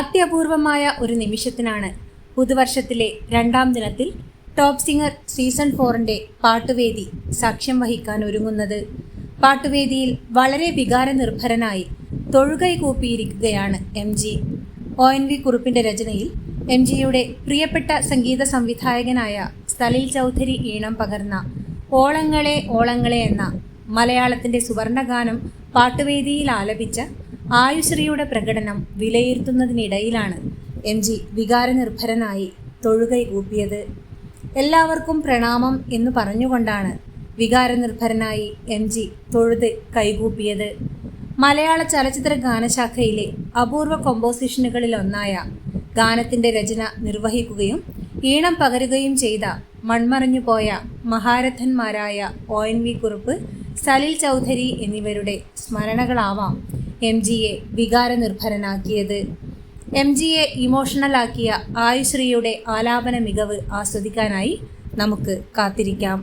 അത്യപൂർവമായ ഒരു നിമിഷത്തിനാണ് പുതുവർഷത്തിലെ 2ാം ദിനത്തിൽ top singer season 4ന്റെ പാട്ടുവേദി സാക്ഷ്യം വഹിക്കാൻ ഒരുങ്ങുന്നത്. പാട്ടുവേദിയിൽ വളരെ വികാരനിർഭരനായി തൊഴുകൈ കൂപ്പിയിരിക്കുകയാണ് MG. ONV കുറുപ്പിന്റെ രചനയിൽ MGയുടെ പ്രിയപ്പെട്ട സംഗീത സംവിധായകനായ സലിൽ ചൗധരി ഈണം പകർന്ന ഓളങ്ങളെ ഓളങ്ങളെ എന്ന മലയാളത്തിന്റെ സുവർണഗാനം പാട്ടുവേദിയിൽ ആലപിച്ച ആയുശ്രീയുടെ പ്രകടനം വിലയിരുത്തുന്നതിനിടയിലാണ് MG വികാരനിർഭരനായി തൊഴുകൈ കൂപ്പിയത്. എല്ലാവർക്കും പ്രണാമം എന്ന് പറഞ്ഞുകൊണ്ടാണ് വികാരനിർഭരനായി MG തൊഴുത് കൈകൂപ്പിയത്. മലയാള ചലച്ചിത്ര ഗാനശാഖയിലെ അപൂർവ കോമ്പോസിഷനുകളിലൊന്നായ ഗാനത്തിന്റെ രചന നിർവഹിക്കുകയും ഈണം പകരുകയും ചെയ്ത മൺമറഞ്ഞുപോയ മഹാരഥന്മാരായ ONV കുറുപ്പ്, സലിൽ ചൗധരി എന്നിവരുടെ സ്മരണകളാവാം MGയെ വികാരനിർഭരനാക്കിയത്. MGയെ ഇമോഷണലാക്കിയ ആയുശ്രീയുടെ ആലാപന മികവ് ആസ്വദിക്കാനായി നമുക്ക് കാത്തിരിക്കാം.